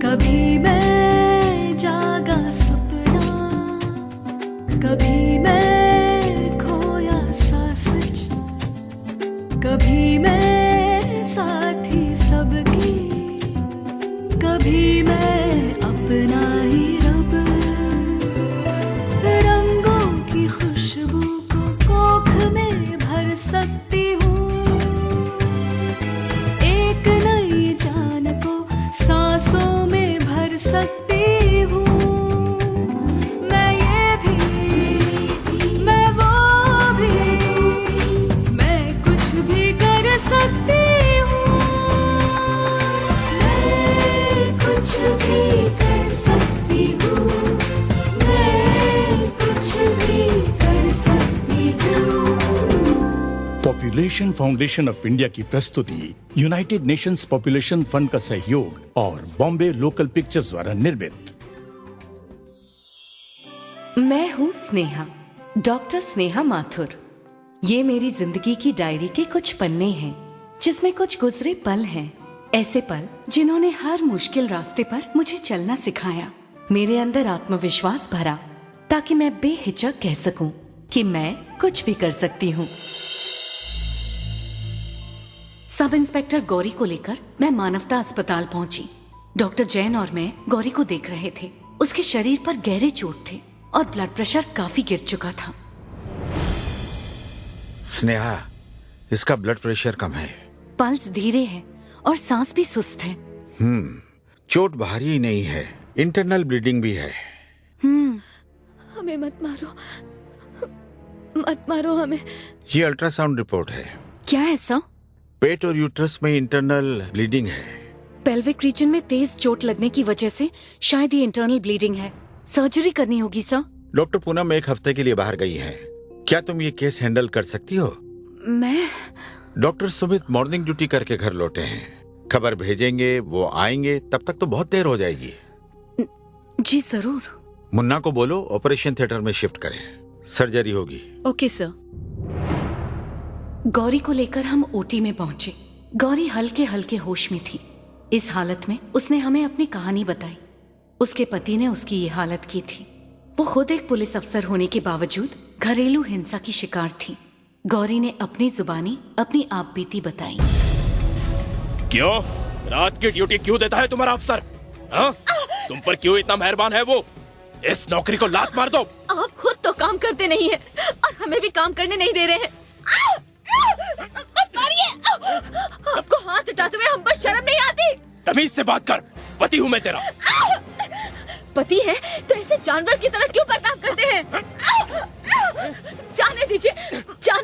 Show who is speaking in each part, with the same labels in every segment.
Speaker 1: कभी मैं जागा सपना, कभी मैं खोया सा सच, कभी मैं साथी सबकी, कभी मैं अपना ही रब। रंगों की खुशबू को कोख में भर सकती हूँ, एक नई जान को सांसों में भर सकती हूँ। मैं ये भी, मैं वो भी, मैं कुछ भी कर सकती हूँ। मैं कुछ भी कर सकती हूँ, मैं कुछ भी कर सकती हूँ।
Speaker 2: पॉपुलेशन फाउंडेशन ऑफ इंडिया की प्रस्तुति यूनाइटेड नेशंस पॉपुलेशन फंड का सहयोग और बॉम्बे लोकल पिक्चर्स द्वारा निर्मित।
Speaker 3: मैं हूँ स्नेहा, डॉक्टर स्नेहा माथुर। ये मेरी जिंदगी की डायरी के कुछ पन्ने हैं, जिसमें कुछ गुजरे पल हैं। ऐसे पल जिन्होंने हर मुश्किल रास्ते पर मुझे चलना सिखाया, मेरे अंदर आत्मविश्वास भरा, ताकि मैं बेहिचक कह सकूं कि मैं कुछ भी कर सकती हूँ। सब इंस्पेक्टर गौरी को लेकर मैं मानवता अस्पताल पहुंची। डॉक्टर जैन और मैं गौरी को देख रहे थे। उसके शरीर पर गहरे चोट थे और ब्लड प्रेशर काफी गिर चुका था।
Speaker 4: स्नेहा, इसका ब्लड प्रेशर कम है।
Speaker 3: पल्स धीरे है और सांस भी सुस्त है।
Speaker 4: चोट भारी ही नहीं है, इंटरनल ब्लीडिंग भी है।
Speaker 5: हमें मत मारो, मत मारो हमें।
Speaker 4: ये अल्ट्रासाउंड रिपोर्ट है।
Speaker 3: क्या है सर?
Speaker 4: पेट और यूट्रस में इंटरनल ब्लीडिंग है।
Speaker 3: पेल्विक रीजन में तेज चोट लगने की वजह से शायद ये इंटरनल ब्लीडिंग है। सर्जरी करनी होगी सर।
Speaker 4: डॉक्टर पूनम 1 हफ्ते के लिए बाहर गई हैं। क्या तुम ये केस हैंडल कर सकती हो?
Speaker 3: मैं?
Speaker 4: डॉक्टर सुमित मॉर्निंग ड्यूटी करके घर लौटे हैं। खबर भेजेंगे, वो आएंगे, तब तक तो बहुत देर हो जाएगी।
Speaker 3: जी जरूर।
Speaker 4: मुन्ना को बोलो ऑपरेशन थिएटर में शिफ्ट करें, सर्जरी होगी।
Speaker 3: Okay sir. गौरी को लेकर हम ओटी में पहुंचे। गौरी हल्के हल्के होश में थी। इस हालत में उसने हमें अपनी कहानी बताई। उसके पति ने उसकी ये हालत की थी। वो खुद एक पुलिस अफसर होने के बावजूद घरेलू हिंसा की शिकार थी। गौरी ने अपनी जुबानी अपनी आपबीती बताई।
Speaker 6: क्यों? रात की ड्यूटी क्यों देता है तुम्हारा अफसर? हाँ? तुम पर क्यों इतना मेहरबान है वो? इस नौकरी को लात मार दो।
Speaker 5: आप खुद तो काम करते नहीं है और हमें भी काम करने नहीं दे रहे हैं। मत मारिए। आपको हाथ उठाते हुए हम पर शर्म नहीं आती?
Speaker 6: तमीज से बात कर, पति हूँ मैं तेरा।
Speaker 5: पति है तो ऐसे जानवर की तरह क्यों बर्ताव करते हैं? जाने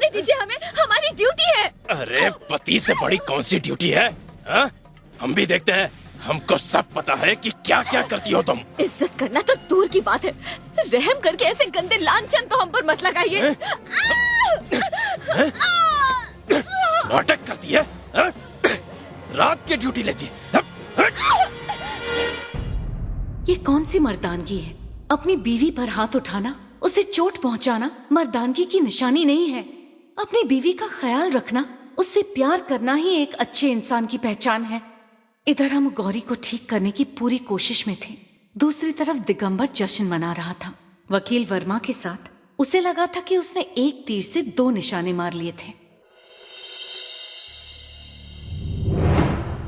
Speaker 5: दीजिए हमें, हमारी ड्यूटी है।
Speaker 6: अरे पति से बड़ी कौन सी ड्यूटी है? हा? हम भी देखते हैं, हमको सब पता है कि क्या क्या करती हो तुम।
Speaker 5: इज्जत करना तो दूर की बात है, रहम करके ऐसे गंदे लांछन तो हम पर मत लगाइए।
Speaker 6: नाटक करती है, हा? रात की ड्यूटी लेती है।
Speaker 3: ये कौन सी मर्दानगी है? अपनी बीवी पर हाथ उठाना, उसे चोट पहुंचाना मर्दानगी की निशानी नहीं है। अपनी बीवी का ख्याल रखना, उससे प्यार करना ही एक अच्छे इंसान की पहचान है। इधर हम गौरी को ठीक करने की पूरी कोशिश में थे, दूसरी तरफ दिगंबर जश्न मना रहा था। वकील वर्मा के साथ उसे लगा था कि उसने एक तीर से 2 निशाने मार लिए थे।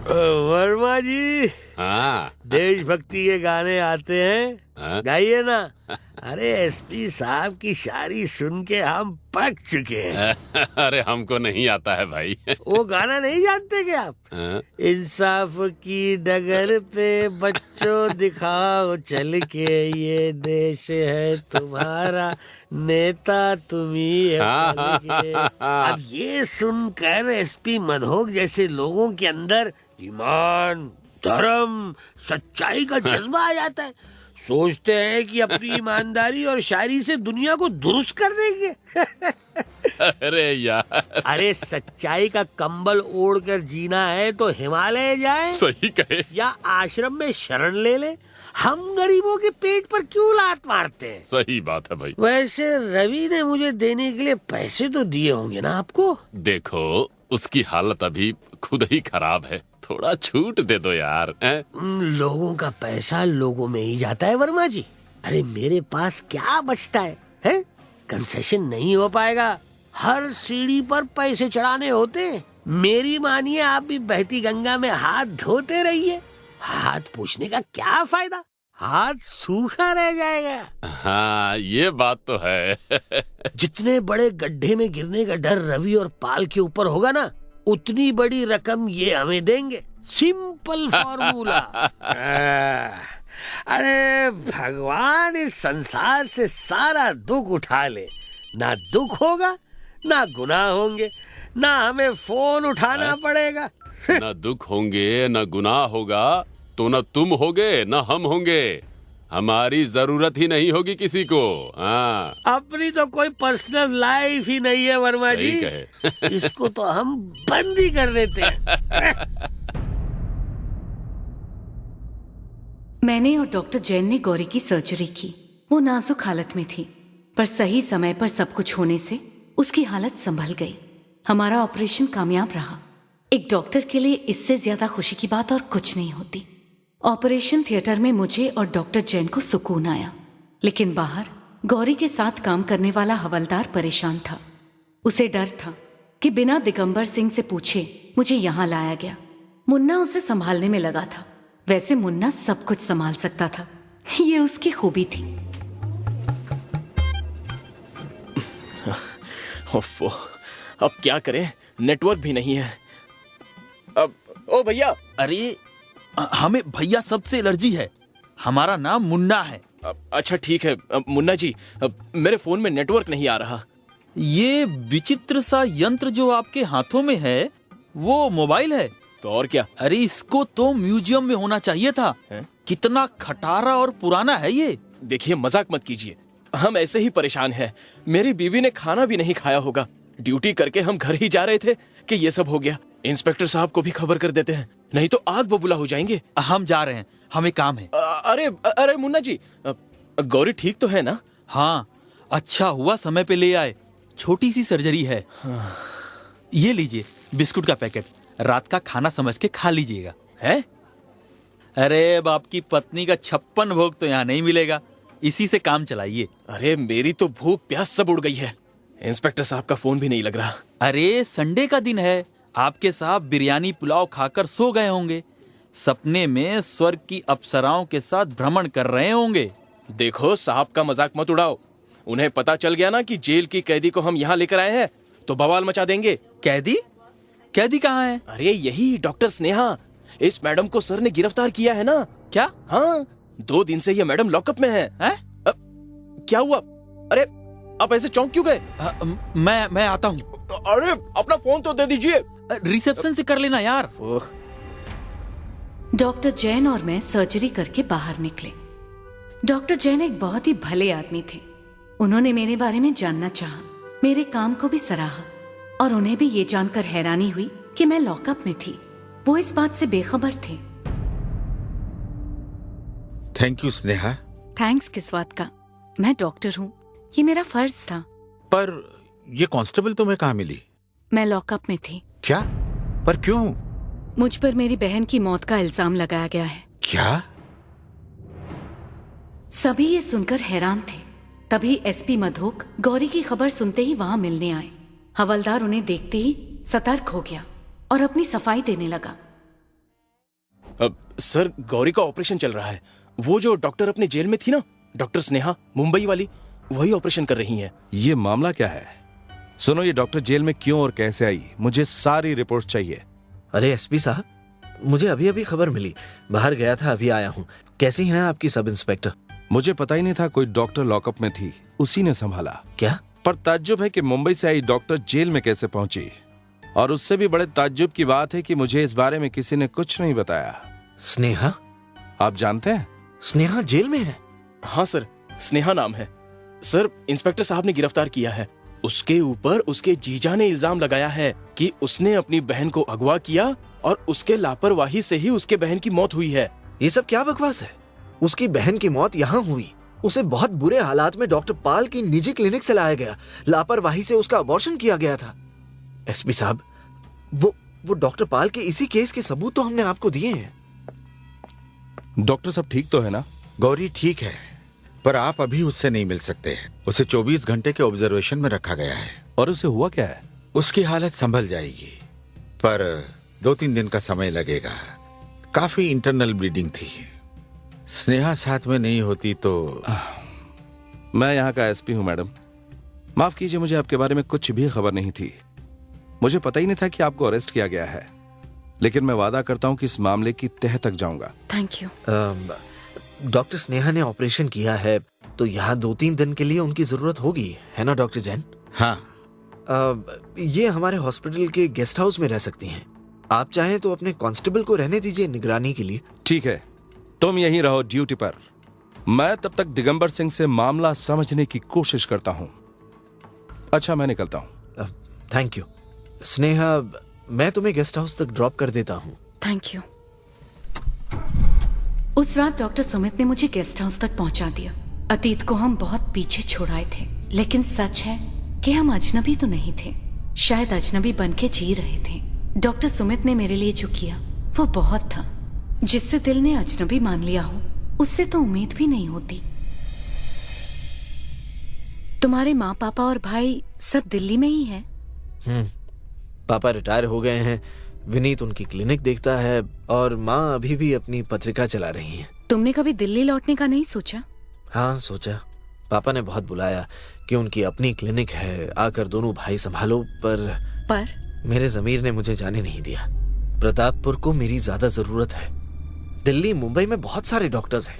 Speaker 7: वर्मा जी,
Speaker 8: हाँ,
Speaker 7: देशभक्ति के गाने आते हैं,
Speaker 8: हाँ?
Speaker 7: गाइए ना। अरे एसपी साहब की शायरी सुन के हम पक चुके हैं।
Speaker 8: अरे हमको नहीं आता है भाई।
Speaker 7: वो गाना नहीं जानते क्या आप?
Speaker 8: हाँ?
Speaker 7: इंसाफ की डगर पे बच्चों दिखाओ चल के, ये देश है तुम्हारा, नेता तुम ही है बन के। अब ये सुनकर एसपी मधोक जैसे लोगों के अंदर ईमान, धर्म, सच्चाई का जज्बा आ जाता है। सोचते हैं कि अपनी ईमानदारी और शायरी से दुनिया को दुरुस्त कर देंगे।
Speaker 8: अरे यार,
Speaker 7: अरे सच्चाई का कंबल ओढ़कर जीना है तो हिमालय जाएं,
Speaker 8: सही कहे,
Speaker 7: या आश्रम में शरण ले ले। हम गरीबों के पेट पर क्यों लात मारते हैं?
Speaker 8: सही बात है भाई।
Speaker 7: वैसे रवि ने मुझे देने के लिए पैसे तो दिए होंगे ना आपको?
Speaker 8: देखो, उसकी हालत अभी खुद ही खराब है, थोड़ा छूट दे दो यार। हैं?
Speaker 7: लोगों का पैसा लोगों में ही जाता है वर्मा जी। अरे मेरे पास क्या बचता है? कंसेशन नहीं हो पाएगा। हर सीढ़ी पर पैसे चढ़ाने होते हैं। मेरी मानिए, आप भी बहती गंगा में हाथ धोते रहिए। हाथ पूछने का क्या फायदा, हाथ सूखा रह जाएगा।
Speaker 8: हाँ, ये बात तो है।
Speaker 7: जितने बड़े गड्ढे में गिरने का डर रवि और पाल के ऊपर होगा ना, उतनी बड़ी रकम ये हमें देंगे। Simple formula. अरे भगवान इस संसार से सारा दुख उठा ले, ना दुख होगा ना गुनाह होंगे, ना हमें फोन उठाना पड़ेगा।
Speaker 8: ना दुख होंगे ना गुनाह होगा तो ना तुम होगे ना हम होंगे। हमारी जरूरत ही नहीं होगी किसी को। हाँ,
Speaker 7: अपनी तो कोई पर्सनल लाइफ ही नहीं है वर्मा जी।
Speaker 8: सही कहे।
Speaker 7: इसको तो हम बंद ही कर देते हैं।
Speaker 3: मैंने और डॉक्टर जैन ने गौरी की सर्जरी की। वो नाजुक हालत में थी, पर सही समय पर सब कुछ होने से उसकी हालत संभल गई। हमारा ऑपरेशन कामयाब रहा। एक डॉक्टर के लिए इससे ज्यादा खुशी की बात और कुछ नहीं होती। ऑपरेशन थिएटर में मुझे और डॉक्टर जैन को सुकून आया, लेकिन बाहर गौरी के साथ काम करने वाला हवलदार परेशान था। उसे डर था कि बिना दिगंबर सिंह से पूछे मुझे यहाँ लाया गया। मुन्ना उसे संभालने में लगा था। वैसे मुन्ना सब कुछ संभाल सकता था, ये उसकी खूबी थी।
Speaker 6: ओफो, अब क्या करें, नेटवर्क भी नहीं है। अब ओ भैया।
Speaker 9: अरे हमें भैया सबसे एलर्जी है। हमारा नाम मुन्ना है।
Speaker 6: अच्छा ठीक है मुन्ना जी, मेरे फोन में नेटवर्क नहीं आ रहा।
Speaker 9: ये विचित्र सा यंत्र जो आपके हाथों में है वो मोबाइल है?
Speaker 6: तो और क्या?
Speaker 9: अरे इसको तो म्यूजियम में होना चाहिए था। कितना खटारा और पुराना है ये।
Speaker 6: देखिए मजाक मत कीजिए, हम ऐसे ही परेशान हैं। मेरी बीवी ने खाना भी नहीं खाया होगा। ड्यूटी करके हम घर ही जा रहे थे कि ये सब हो गया। इंस्पेक्टर साहब को भी खबर कर देते हैं, नहीं तो आग बबूला हो जाएंगे।
Speaker 9: हम जा रहे हैं, हमें काम है।
Speaker 6: अरे मुन्ना जी, गौरी ठीक तो है ना?
Speaker 9: हाँ, अच्छा हुआ समय पे ले आए। छोटी सी सर्जरी है। ये लीजिए बिस्कुट का पैकेट, रात का खाना समझ के खा लीजिएगा।
Speaker 6: है?
Speaker 9: अरे अब आपकी पत्नी का 56 भोग तो यहाँ नहीं मिलेगा, इसी से काम चलाइए।
Speaker 6: अरे मेरी तो भूख प्यास सब उड़ गई है। इंस्पेक्टर साहब का फोन भी नहीं लग रहा।
Speaker 9: अरे संडे का दिन है, आपके साहब बिरयानी पुलाव खाकर सो गए होंगे। सपने में स्वर्ग की अप्सराओं के साथ भ्रमण कर रहे होंगे।
Speaker 6: देखो साहब का मजाक मत उड़ाओ। उन्हें पता चल गया ना कि जेल की कैदी को हम यहाँ लेकर आए हैं तो बवाल मचा देंगे।
Speaker 9: कैदी? कैदी कहाँ है?
Speaker 6: अरे यही डॉक्टर स्नेहा। इस मैडम को सर ने गिरफ्तार किया है ना।
Speaker 9: क्या?
Speaker 6: हाँ, 2 दिन से ये मैडम लॉकअप में है। क्या हुआ? अरे आप ऐसे चौंक क्यों गए?
Speaker 9: मैं आता हूँ।
Speaker 6: अरे अपना फोन तो दे दीजिए।
Speaker 9: रिसेप्शन से कर लेना यार।
Speaker 3: डॉक्टर जैन और मैं सर्जरी करके बाहर निकले। डॉक्टर जैन एक बहुत ही भले आदमी थे। उन्होंने मेरे बारे में जानना चाहा, मेरे काम को भी सराहा, और उन्हें भी ये जानकर हैरानी हुई कि मैं लॉकअप में थी। वो इस बात से बेखबर थे।
Speaker 4: Thank you Sneha.
Speaker 3: थैंक्स किस बात का, मैं डॉक्टर हूँ, ये मेरा फर्ज था।
Speaker 4: पर ये कांस्टेबल तुम्हें कहाँ मिली?
Speaker 3: मैं लॉकअप में थी।
Speaker 4: क्या? पर क्यों?
Speaker 3: मुझ पर मेरी बहन की मौत का इल्जाम लगाया गया है।
Speaker 4: क्या?
Speaker 3: सभी ये सुनकर हैरान थे। तभी एसपी मधोक गौरी की खबर सुनते ही वहां मिलने आए। हवलदार उन्हें देखते ही सतर्क हो गया और अपनी सफाई देने लगा।
Speaker 6: सर, गौरी का ऑपरेशन चल रहा है। वो जो डॉक्टर अपने जेल में थी ना, डॉक्टर स्नेहा, मुंबई वाली, वही ऑपरेशन कर रही हैं।
Speaker 10: ये मामला क्या है? सुनो, ये डॉक्टर जेल में क्यों और कैसे आई? मुझे सारी रिपोर्ट चाहिए।
Speaker 11: अरे एसपी साहब, मुझे अभी अभी खबर मिली, बाहर गया था, अभी आया हूँ। कैसी हैं आपकी सब इंस्पेक्टर?
Speaker 10: मुझे पता ही नहीं था कोई डॉक्टर लॉकअप में थी, उसी ने संभाला।
Speaker 11: क्या?
Speaker 10: पर ताज्जुब है कि मुंबई से आई डॉक्टर जेल में कैसे पहुंची, और उससे भी बड़े ताज्जुब की बात है कि मुझे इस बारे में किसी ने कुछ नहीं बताया।
Speaker 11: स्नेहा?
Speaker 10: आप जानते हैं?
Speaker 11: स्नेहा जेल में है?
Speaker 6: हाँ सर, स्नेहा नाम है। सर, इंस्पेक्टर साहब ने गिरफ्तार किया है। उसके ऊपर उसके जीजा ने इल्जाम लगाया है कि उसने अपनी बहन को अगवा किया और उसके लापरवाही से ही उसके बहन की मौत हुई है।
Speaker 11: ये सब क्या बकवास है? उसकी बहन की मौत यहाँ हुई। उसे बहुत बुरे हालात में डॉक्टर पाल की निजी क्लिनिक से लाया गया। लापरवाही से उसका अबॉर्शन किया गया था। एसपी साहब, वो डॉक्टर पाल के इसी केस के सबूत तो हमने आपको दिए हैं।
Speaker 10: डॉक्टर साहब ठीक तो है ना?
Speaker 4: गौरी ठीक है, पर आप अभी उससे नहीं मिल सकते। उसे 24 घंटे के ऑब्जर्वेशन में रखा गया है।
Speaker 10: और उसे हुआ क्या है?
Speaker 4: उसकी हालत संभल जाएगी, पर 2-3 दिन का समय लगेगा। काफी इंटरनल ब्लीडिंग थी। स्नेहा साथ में नहीं होती तो।
Speaker 10: मैं यहाँ का एसपी हूँ मैडम। माफ कीजिए, मुझे आपके बारे में कुछ भी खबर नहीं थी। मुझे पता ही नहीं था कि आपको अरेस्ट किया गया है, लेकिन मैं वादा करता हूँ कि इस मामले की तह तक जाऊंगा।
Speaker 3: Thank you.
Speaker 11: डॉक्टर स्नेहा ने ऑपरेशन किया है तो यहाँ 2-3 दिन के लिए उनकी जरूरत होगी, है ना डॉक्टर जैन?
Speaker 4: हाँ।
Speaker 11: ये हमारे हॉस्पिटल के गेस्ट हाउस में रह सकती हैं। आप चाहें तो अपने कांस्टेबल को रहने दीजिए निगरानी के लिए।
Speaker 10: ठीक है, तुम यहीं रहो ड्यूटी पर। मैं तब तक दिगंबर सिंह से मामला समझने की कोशिश करता हूँ। अच्छा, मैं निकलता हूँ।
Speaker 11: Thank you. स्नेहा, मैं तुम्हें गेस्ट हाउस तक ड्रॉप कर देता हूँ।
Speaker 3: Thank you. उस रात डॉक्टर सुमित ने मुझे गेस्ट हाउस तक पहुंचा दिया। अतीत को हम बहुत पीछे छोड़ आए थे, लेकिन सच है कि हम अजनबी तो नहीं थे, शायद अजनबी बन के जी रहे थे। डॉक्टर सुमित ने मेरे लिए जो किया वो बहुत था। जिससे दिल ने अजनबी मान लिया हो, उससे तो उम्मीद भी नहीं होती। तुम्हारे माँ पापा और भाई सब दिल्ली में ही हैं?
Speaker 11: पापा रिटायर हो गए हैं, विनीत उनकी क्लिनिक देखता है और माँ अभी भी अपनी पत्रिका चला रही हैं।
Speaker 3: तुमने कभी दिल्ली लौटने का नहीं सोचा?
Speaker 11: हाँ, सोचा। पापा ने बहुत बुलाया कि उनकी अपनी क्लिनिक है, आकर दोनों भाई संभालो, पर मेरे ज़मीर ने मुझे जाने नहीं दिया। प्रतापपुर को मेरी ज्यादा जरूरत है। दिल्ली मुंबई में बहुत सारे डॉक्टर्स हैं,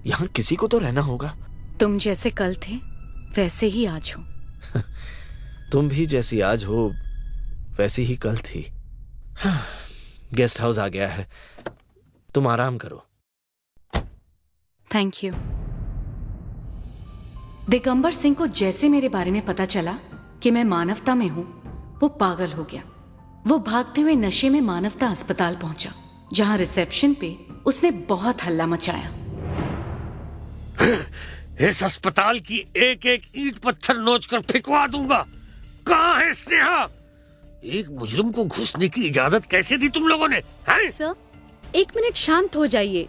Speaker 11: यहाँ किसी को तो रहना होगा।
Speaker 3: तुम जैसे कल थे वैसे ही आज हो।
Speaker 11: तुम भी जैसी आज हो वैसी ही कल थी। गेस्ट हाउस आ गया है, तुम आराम करो।
Speaker 3: Thank you. दिगंबर सिंह को जैसे मेरे बारे में पता चला कि मैं मानवता में हूं, वो पागल हो गया। वो भागते हुए नशे में मानवता अस्पताल पहुंचा, जहां रिसेप्शन पे उसने बहुत हल्ला मचाया।
Speaker 7: इस अस्पताल की एक एक ईंट पत्थर नोच कर फिकवा दूंगा। कहाँ है स्नेहा? एक मुजरिम को घुसने की इजाजत कैसे दी तुम लोगों ने? हैं?
Speaker 5: सर, 1 मिनट शांत हो जाइए।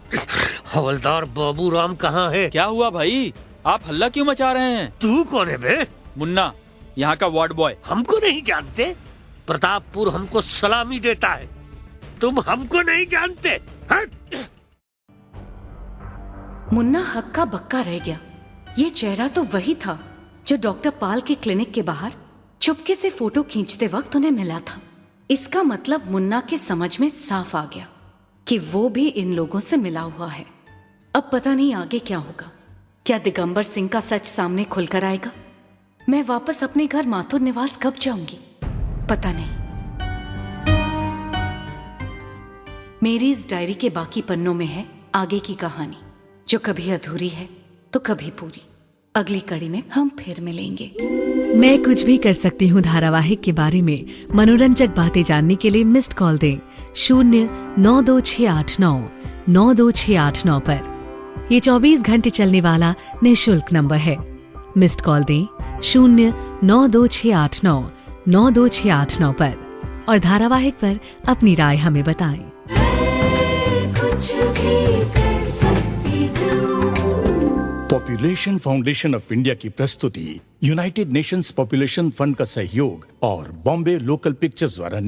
Speaker 7: हवलदार बाबू राम कहाँ है?
Speaker 9: क्या हुआ भाई, आप हल्ला क्यों मचा रहे हैं?
Speaker 7: तू कौन है बे?
Speaker 9: मुन्ना, यहाँ का वार्ड बॉय।
Speaker 7: हमको नहीं जानते? प्रतापपुर हमको सलामी देता है, तुम हमको नहीं जानते?
Speaker 3: मुन्ना हक्का बक्का रह गया। ये चेहरा तो वही था जो डॉक्टर पाल के क्लिनिक के बाहर चुपके से फोटो खींचते वक्त उन्हें मिला था। इसका मतलब मुन्ना के समझ में साफ आ गया कि वो भी इन लोगों से मिला हुआ है। अब पता नहीं आगे क्या होगा। क्या दिगंबर सिंह का सच सामने खुलकर आएगा? मैं वापस अपने घर माथुर निवास कब जाऊंगी? पता नहीं। मेरी इस डायरी के बाकी पन्नों में है आगे की कहानी, जो कभी अधूरी है तो कभी पूरी। अगली कड़ी में हम फिर मिलेंगे।
Speaker 1: मैं कुछ भी कर सकती हूँ धारावाहिक के बारे में मनोरंजक बातें जानने के लिए मिस्ड कॉल दें 09268992689 पर। ये 24 घंटे चलने वाला निःशुल्क नंबर है। मिस्ड कॉल दें 09268992689 पर और धारावाहिक पर अपनी राय हमें बताएं। कुछ भी कर सकती हूँ।
Speaker 2: पॉपुलेशन फाउंडेशन ऑफ इंडिया की प्रस्तुति यूनाइटेड नेशंस पॉपुलेशन फंड का सहयोग और बॉम्बे लोकल पिक्चर्स द्वारा